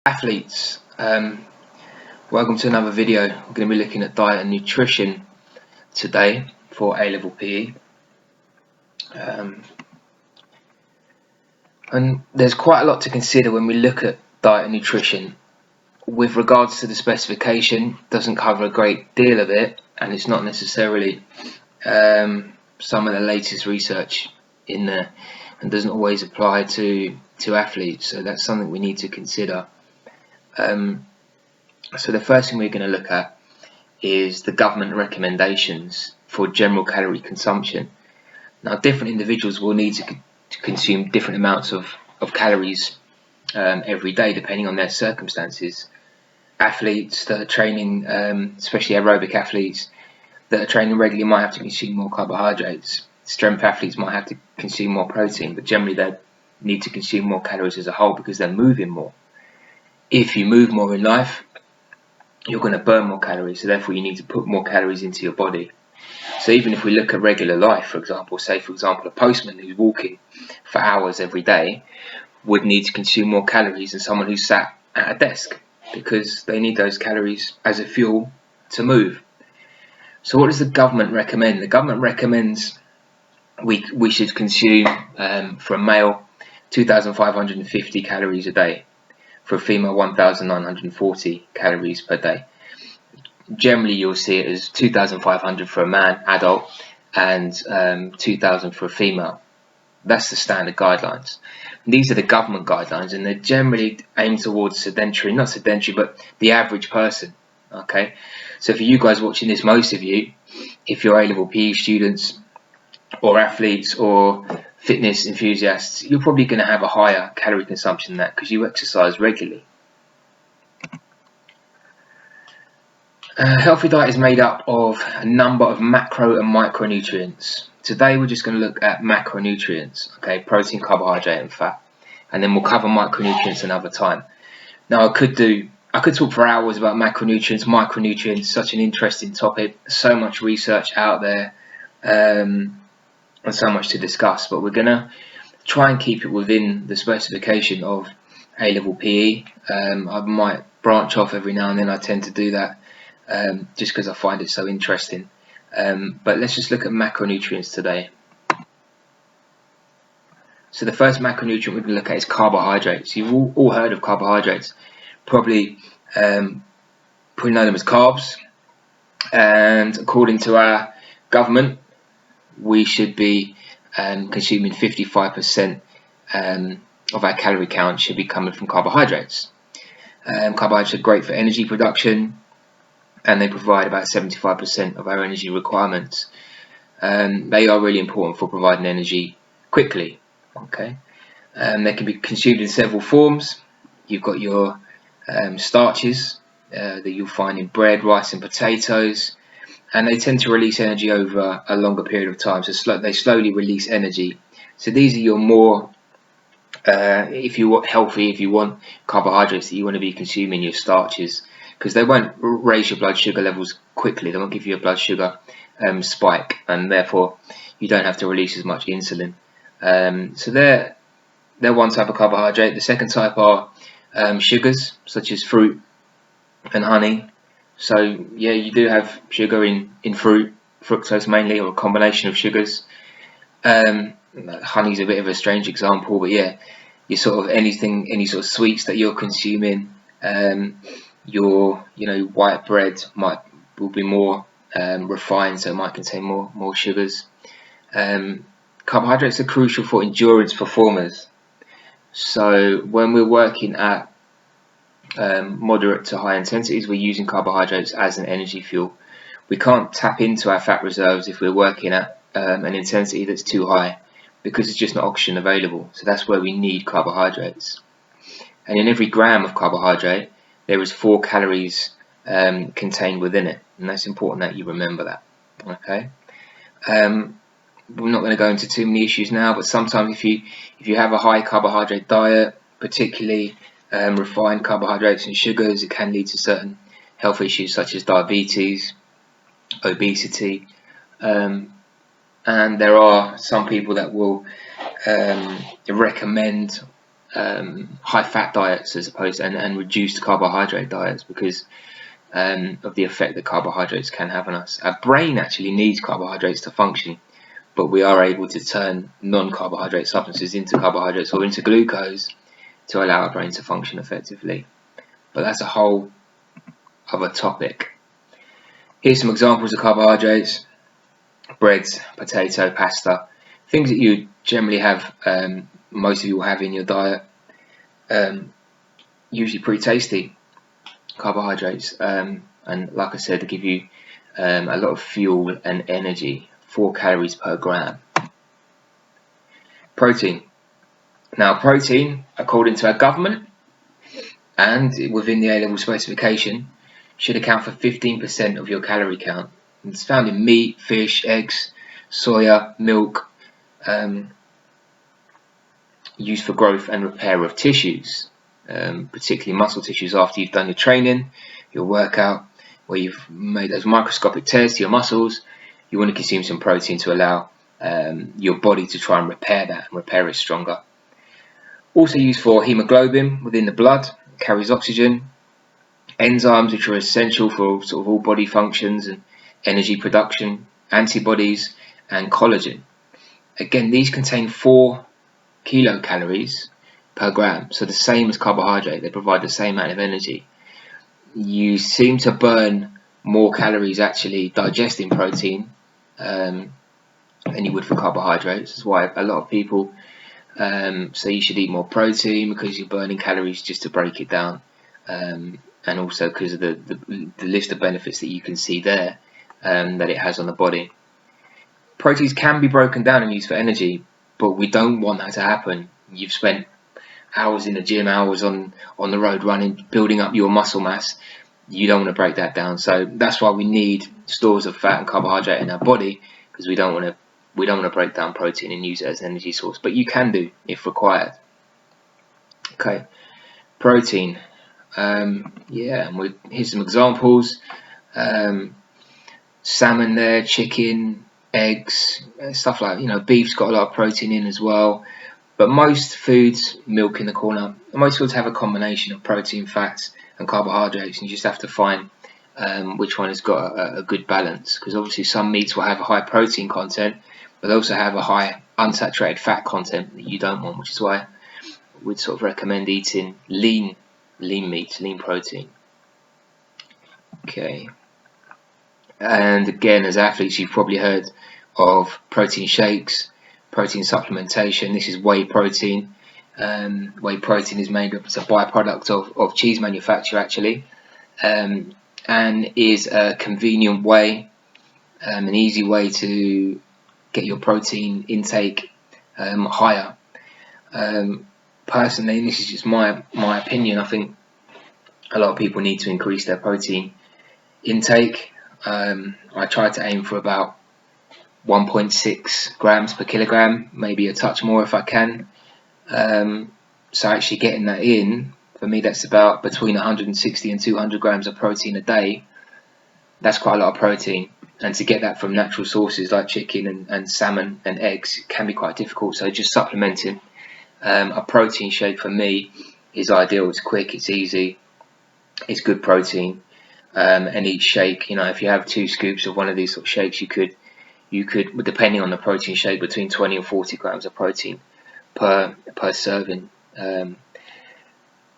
Athletes, welcome to another video. We're going to be looking at diet and nutrition today for A-level PE. And there's quite a lot to consider when we look at diet and nutrition. With regards to the specification, it doesn't cover a great deal of it, and it's not necessarily some of the latest research in there, and doesn't always apply to athletes. So that's something we need to consider. So the first thing we're going to look at is the government recommendations for general calorie consumption. Now, different individuals will need to consume different amounts of calories every day depending on their circumstances. Athletes that are training, especially aerobic athletes that are training regularly, might have to consume more carbohydrates. Strength athletes might have to consume more protein, but generally they need to consume more calories as a whole because they're moving more. If you move more in life, you're going to burn more calories, so therefore you need to put more calories into your body. So even if we look at regular life, for example, a postman who's walking for hours every day would need to consume more calories than someone who's sat at a desk, because they need those calories as a fuel to move. So what does the government recommend? The government recommends we should consume, for a male, 2,550 calories a day. For a female, 1,940 calories per day. Generally, you'll see it as 2,500 for a man, adult, and 2,000 for a female. That's the standard guidelines. And these are the government guidelines, and they're generally aimed towards not sedentary, but the average person. Okay, so for you guys watching this, most of you, if you're A-level PE students or athletes or fitness enthusiasts, you're probably going to have a higher calorie consumption than that because you exercise regularly. A healthy diet is made up of a number of macro and micronutrients. Today we're just going to look at macronutrients, okay, protein, carbohydrate and fat, and then we'll cover micronutrients another time. Now I could talk for hours about macronutrients, micronutrients, such an interesting topic, so much research out there, and so much to discuss, but we're going to try and keep it within the specification of A-level PE. I might branch off every now and then. I tend to do that just because I find it so interesting. But let's just look at macronutrients today. So the first macronutrient we're going to look at is carbohydrates. You've all heard of carbohydrates, probably know them as carbs, and according to our government, we should be consuming 55% of our calorie count should be coming from carbohydrates. Carbohydrates are great for energy production, and they provide about 75% of our energy requirements. They are really important for providing energy quickly. Okay, they can be consumed in several forms. You've got your starches that you'll find in bread, rice, and potatoes. And they tend to release energy over a longer period of time, so they slowly release energy. So these are your more, if you want healthy, if you want carbohydrates that you want to be consuming, your starches, because they won't raise your blood sugar levels quickly. They won't give you a blood sugar spike, and therefore you don't have to release as much insulin. So they're one type of carbohydrate. The second type are sugars, such as fruit and honey. So yeah, you do have sugar in fruit, fructose mainly, or a combination of sugars. Honey's a bit of a strange example, but yeah, you sort of any sort of sweets that you're consuming, your white bread will be more refined, so it might contain more sugars. Carbohydrates are crucial for endurance performers. So when we're working at moderate to high intensities, we're using carbohydrates as an energy fuel. We can't tap into our fat reserves if we're working at an intensity that's too high, because it's just not oxygen available. So that's where we need carbohydrates. And in every gram of carbohydrate, there is 4 calories contained within it, and that's important that you remember that. Okay. We're not going to go into too many issues now, but sometimes if you have a high carbohydrate diet, particularly refined carbohydrates and sugars, it can lead to certain health issues such as diabetes, obesity, and there are some people that will recommend high fat diets as opposed and reduced carbohydrate diets because of the effect that carbohydrates can have on us. Our brain actually needs carbohydrates to function, but we are able to turn non-carbohydrate substances into carbohydrates or into glucose to allow our brain to function effectively. But that's a whole other topic. Here's some examples of carbohydrates: breads, potato, pasta, things that you generally have, most of you will have in your diet, usually pretty tasty carbohydrates, and like I said, they give you a lot of fuel and energy, 4 calories per gram. Protein. Now protein, according to our government and within the A-level specification, should account for 15% of your calorie count. It's found in meat, fish, eggs, soya, milk, used for growth and repair of tissues, particularly muscle tissues after you've done your training, your workout, where you've made those microscopic tears to your muscles. You want to consume some protein to allow your body to try and repair that and repair it stronger. Also used for hemoglobin within the blood, carries oxygen, enzymes which are essential for sort of all body functions and energy production, antibodies, and collagen. Again, these contain 4 kilocalories per gram, so the same as carbohydrate. They provide the same amount of energy. You seem to burn more calories actually digesting protein than you would for carbohydrates. That's why a lot of people say you should eat more protein, because you're burning calories just to break it down, and also because of the list of benefits that you can see there that it has on the body. Proteins can be broken down and used for energy, but we don't want that to happen. You've spent hours in the gym, hours on the road running, building up your muscle mass. You don't want to break that down. So that's why we need stores of fat and carbohydrate in our body, because we don't want to break down protein and use it as an energy source, but you can do if required. Okay, protein. Here's some examples. Salmon there, chicken, eggs, stuff like, beef's got a lot of protein in as well. But most foods, milk in the corner, most foods have a combination of protein, fats, and carbohydrates, and you just have to find which one has got a good balance, because obviously some meats will have a high protein content, but they also have a high unsaturated fat content that you don't want, which is why we'd sort of recommend eating lean meats, lean protein. Okay. And again, as athletes, you've probably heard of protein shakes, protein supplementation. This is whey protein. Whey protein is made up as a byproduct of cheese manufacture, actually, and is a convenient way, an easy way to get your protein intake higher. Personally, and this is just my opinion, I think a lot of people need to increase their protein intake. I try to aim for about 1.6 grams per kilogram, maybe a touch more if I can. So actually getting that in, for me, that's about between 160 and 200 grams of protein a day. That's quite a lot of protein, and to get that from natural sources like chicken and salmon and eggs can be quite difficult. So just supplementing a protein shake for me is ideal. It's quick, it's easy, it's good protein, and each shake, if you have 2 scoops of one of these sort of shakes, you could, depending on the protein shake, between 20 and 40 grams of protein per serving. I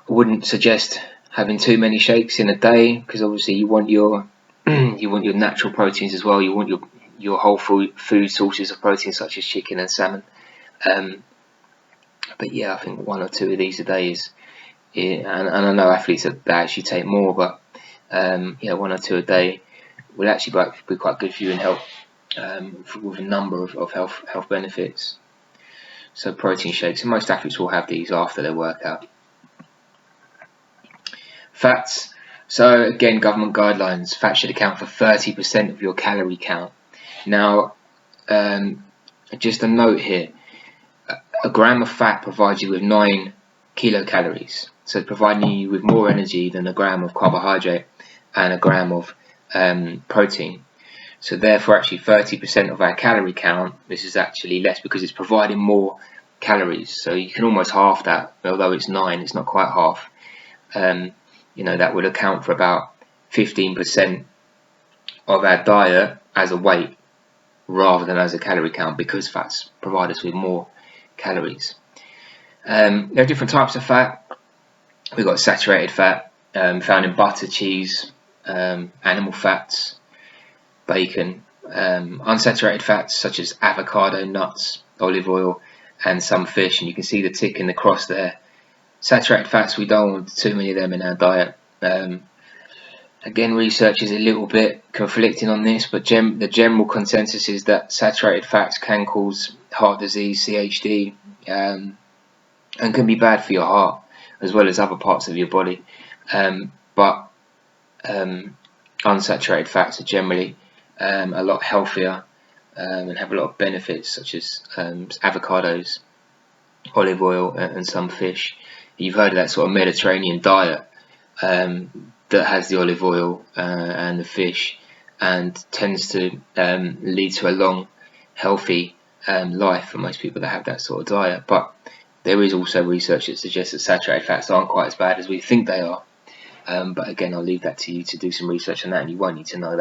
wouldn't suggest having too many shakes in a day, because obviously you want your your natural proteins as well. You want your whole food sources of protein, such as chicken and salmon. But yeah, I think 1 or 2 of these a day is, and I know athletes that actually take more, but 1 or 2 a day will actually be quite good for you and help with a number of health benefits. So protein shakes, and most athletes will have these after their workout. Fats. So again, government guidelines, fat should account for 30% of your calorie count. Now, just a note here, a gram of fat provides you with 9 kilocalories, so providing you with more energy than a gram of carbohydrate and a gram of protein. So therefore actually 30% of our calorie count, this is actually less because it's providing more calories. So you can almost half that, although it's 9, it's not quite half. You know, that would account for about 15% of our diet as a weight rather than as a calorie count, because fats provide us with more calories. There are different types of fat. We've got saturated fat found in butter, cheese, animal fats, bacon, unsaturated fats such as avocado, nuts, olive oil, and some fish. And you can see the tick in the cross there. Saturated fats, we don't want too many of them in our diet. Again, research is a little bit conflicting on this, but the general consensus is that saturated fats can cause heart disease, CHD, and can be bad for your heart as well as other parts of your body. But unsaturated fats are generally a lot healthier and have a lot of benefits, such as avocados, olive oil, and some fish. You've heard of that sort of Mediterranean diet that has the olive oil and the fish, and tends to lead to a long, healthy life for most people that have that sort of diet. But there is also research that suggests that saturated fats aren't quite as bad as we think they are. But again, I'll leave that to you to do some research on that, and you won't need to know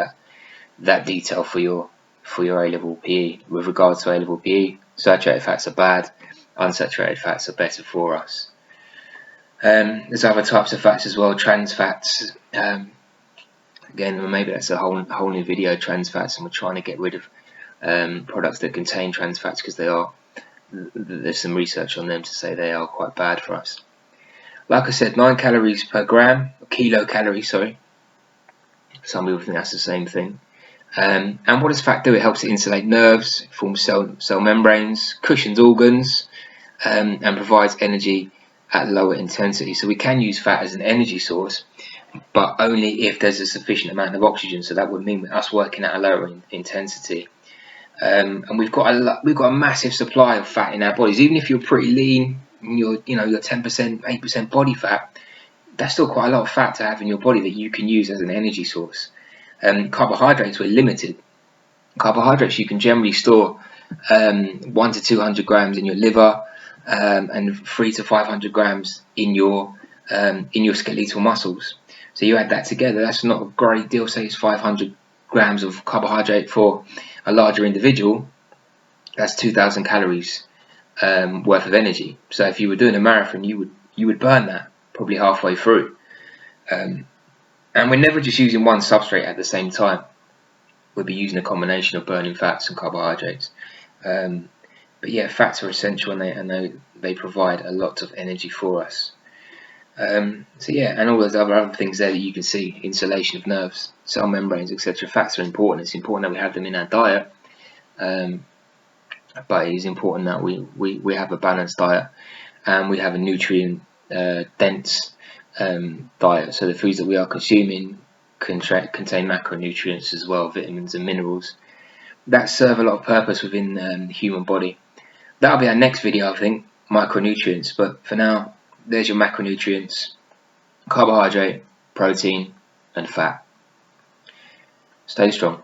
that detail for your A-level PE. With regards to A-level PE, saturated fats are bad, unsaturated fats are better for us. There's other types of fats as well, trans fats. Again, maybe that's a whole new video, trans fats, and we're trying to get rid of products that contain trans fats because there's some research on them to say they are quite bad for us. Like I said, 9 calories per gram, kilocalories, sorry. Some people think that's the same thing. And what does fat do? It helps to insulate nerves, it forms cell membranes, cushions organs, and provides energy at lower intensity. So we can use fat as an energy source, but only if there's a sufficient amount of oxygen. So that would mean us working at a lower intensity. And we've got a massive supply of fat in our bodies. Even if you're pretty lean, you're 10%, 8% body fat, that's still quite a lot of fat to have in your body that you can use as an energy source. Carbohydrates, we're limited. Carbohydrates, you can generally store 1 to 200 grams in your liver, and 3 to 500 grams in your skeletal muscles. So you add that together, that's not a great deal. Say it's 500 grams of carbohydrate for a larger individual. That's 2,000 calories worth of energy. So if you were doing a marathon, you would burn that probably halfway through. And we're never just using one substrate at the same time. We'll be using a combination of burning fats and carbohydrates. But yeah, fats are essential, and they provide a lot of energy for us. So yeah, and all those other things there that you can see, insulation of nerves, cell membranes, etc. Fats are important. It's important that we have them in our diet, but it is important that we have a balanced diet, and we have a nutrient dense diet. So the foods that we are consuming contain macronutrients as well, vitamins and minerals that serve a lot of purpose within the human body. That'll be our next video, I think, micronutrients. But for now, there's your macronutrients: carbohydrate, protein, and fat. Stay strong.